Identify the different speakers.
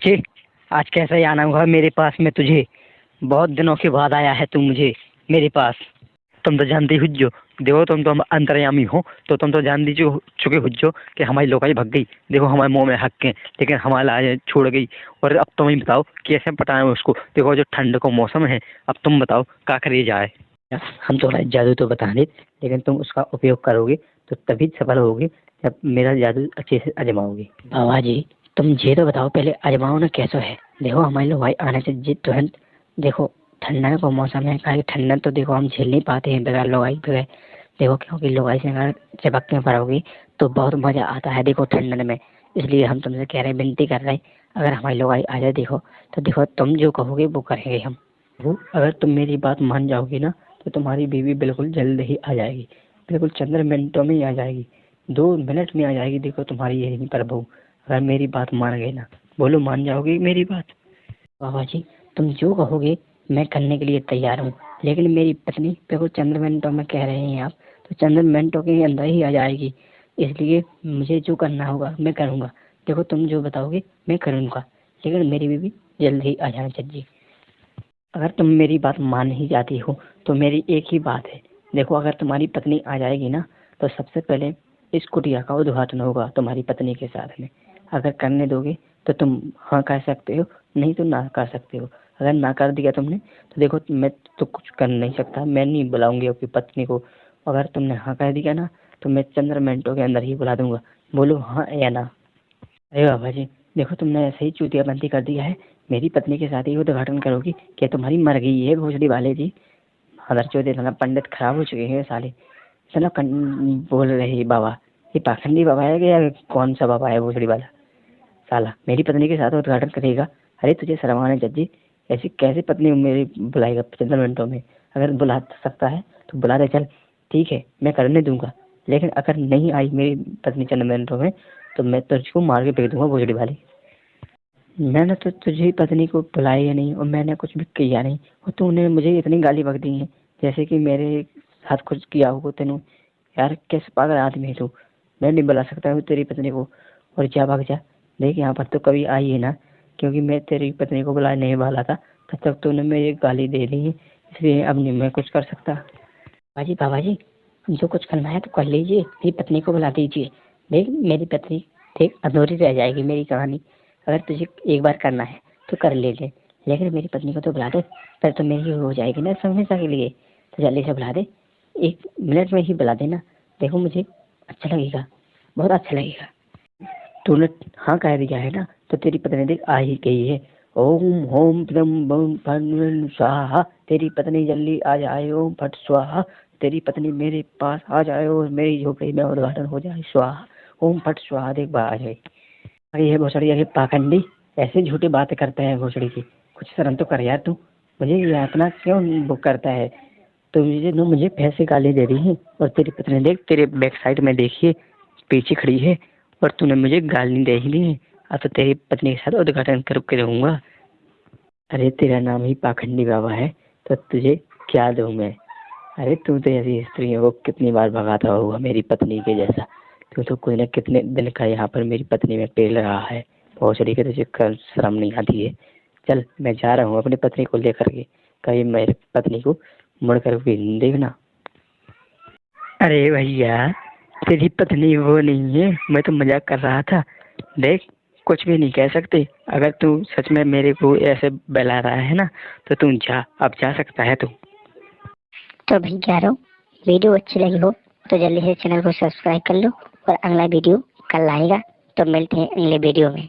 Speaker 1: बच्चे, आज कैसे आना हुआ मेरे पास में तुझे? बहुत दिनों के बाद आया है तू मुझे मेरे पास। तुम तो जानती हो जो, देखो तुम तो हम अंतर्यामी हो, तो तुम तो जान दीजिए चुके हो जो कि हमारी लोकाई भग गई। देखो हमारे मुंह में हक के, लेकिन हमारा आज छोड़ गई। और अब तुम ही बताओ कैसे पटाएं उसको। देखो जो ठंड का मौसम है, अब तुम बताओ क्या करे जाए। हम थोड़ा जादू तो बता दे, लेकिन तुम उसका उपयोग करोगे तो तभी सफल होगे जब मेरा जादू अच्छे से आजमाओगे। बाबा जी, तुम ये तो बताओ पहले आजमाओ ना कैसा है। देखो हमारे लोग भाई आने से जिद तुरंत, देखो ठंडा का मौसम है, कहा ठंडा तो देखो हम झेल नहीं पाते हैं बगैर लोगाई बगैर। देखो क्योंकि लोगाई से अगर चिपक में पड़ोगी तो बहुत मजा आता है देखो ठंडन में। इसलिए हम तुमसे कह रहे हैं, विनती कर रहे हैं, अगर हमारी लोगाई आ जाए देखो, तो देखो तुम जो कहोगे वो करेंगे हम। अगर तुम मेरी बात मान जाओगी ना तो तुम्हारी बीवी बिल्कुल जल्द ही आ जाएगी, बिल्कुल चंद मिनटों में ही आ जाएगी, 2 मिनट में आ जाएगी। देखो तुम्हारी यही प्रभु, अगर मेरी बात मान गए ना, बोलो मान जाओगी मेरी बात? बाबा जी, तुम जो कहोगे मैं करने के लिए तैयार हूँ, लेकिन मेरी पत्नी बिल्कुल चंद मिनटों में कह रहे हैं आप, तो चंद मिनटों के अंदर ही आ जाएगी। इसलिए मुझे जो करना होगा मैं करूँगा। देखो तुम जो बताओगे मैं करूँगा, लेकिन मेरी बीवी जल्द ही आ जाना चाहिए। अगर तुम मेरी बात मान ही जाती हो तो मेरी एक ही बात है। देखो अगर तुम्हारी पत्नी आ जाएगी ना, तो सबसे पहले इस कुटिया का उद्घाटन होगा तुम्हारी पत्नी के साथ में। अगर करने दोगे तो तुम हाँ कह सकते हो, नहीं तो ना कर सकते हो। अगर ना कर दिया तुमने तो देखो मैं तो कुछ कर नहीं सकता, मैं नहीं बुलाऊंगी अपनी पत्नी को। अगर तुमने हाँ कह दिया ना तो मैं चंद्र मिनटों के अंदर ही बुला दूंगा। बोलो हाँ या ना। अरे बाबा जी, देखो तुमने ऐसे ही चूतियाबंदी कर दिया है। मेरी पत्नी के साथ ही उद्घाटन करोगी? क्या तुम्हारी मर गई है भोसड़ी वाले जी? हदर चौधरी साला पंडित खराब हो चुके हैं साले। चलो बोल रहे बाबा, ये पाखंडी बाबा है कि या कौन सा बाबा है भोसड़ी वाला साला मेरी पत्नी के साथ उद्घाटन करेगा? अरे तुझे शर्म आने जज्जी, ऐसी कैसे पत्नी मेरी बुलाएगा 15 मिनटों में? अगर बुला सकता है तो बुला दे, चल ठीक है मैं करने दूंगा, लेकिन अगर नहीं आई मेरी पत्नी चंद मिनटों में तो मैं तुझको मार के फेंक दूंगा भोसड़ी वाली। मैंने तो तुझे पत्नी को बुलाया नहीं और मैंने कुछ भी किया नहीं, और तूने मुझे इतनी गाली बक दी है जैसे कि मेरे साथ कुछ किया हो तेनू। यार कैसे पागल आदमी है तू? मैं नहीं बुला सकता हूँ तेरी पत्नी को, और जा भाग जा। देख यहाँ पर तो कभी आई है ना, क्योंकि मैं तेरी पत्नी को बुलाने नहीं वाला था, तब तक तूने मेरी गाली दे दी है, इसलिए अब नहीं मैं कुछ कर सकता। बाबा जी, जो कुछ करना है तो कर लीजिए, मेरी पत्नी को बुला दीजिए। देख मेरी पत्नी ठीक अधूरी रह जाएगी मेरी कहानी। अगर तुझे एक बार करना है तो कर ले ले, लेकिन मेरी पत्नी को तो बुला दे, फिर तो मेरी हो जाएगी ना हमेशा के लिए। तो जल्दी से बुला दे, 1 मिनट में ही बुला देना। देखो मुझे अच्छा लगेगा, बहुत अच्छा लगेगा। तूने हाँ कह दिया है ना, तो तेरी पत्नी देख आ ही गई है। ओम होम ब्रम बम फन स्वाहा, तेरी पत्नी जल्दी आ जाए। ओम फट स्वाहा, तेरी पत्नी मेरे पास आ जाए और मेरी झोपड़ी में उद्घाटन हो जाए। स्वाहा ओम फट स्वाहा, देख बाहर आ जाए। अरे ये भोसड़ी, अरे पाखंडी, ऐसे झूठी बातें करते हैं भोसड़ी की। कुछ शर्म तो कर यार तू, मुझे ये इतना क्यों बुक करता है? तो मुझे पैसे गाली दे रही है, और तेरी पत्नी देख तेरे बैक साइड में देखिए पीछे खड़ी है, और तूने मुझे गाली दे ही दी है। अब तो तेरी पत्नी के साथ उद्घाटन करके रहूंगा। अरे तेरा नाम ही पाखंडी बाबा है, तो तुझे क्या दूं मैं? अरे तू तो ऐसी स्त्रियों को कितनी बार भगाता होगा मेरी पत्नी के जैसा। तू तो कोई ना कितने दिन का यहाँ पर मेरी पत्नी में पेल रहा है। भोसड़ी के तुझे कल शर्म नहीं आती है? चल मैं जा रहा हूँ अपनी पत्नी को लेकर के, कहीं मेरी पत्नी को मुड़ कर भी नहीं देखना। अरे भैया, तेरी पत्नी वो नहीं है, मैं तो मजाक कर रहा था। देख कुछ भी नहीं कह सकते, अगर तू सच में मेरे को ऐसे बहला रहा है ना, तो तू जा, अब जा सकता है तू।
Speaker 2: तो भाई कह रहा हूँ, वीडियो अच्छी लगी हो तो जल्दी से चैनल को सब्सक्राइब कर लो, और अगला वीडियो कल आएगा, तो मिलते हैं अगले वीडियो में।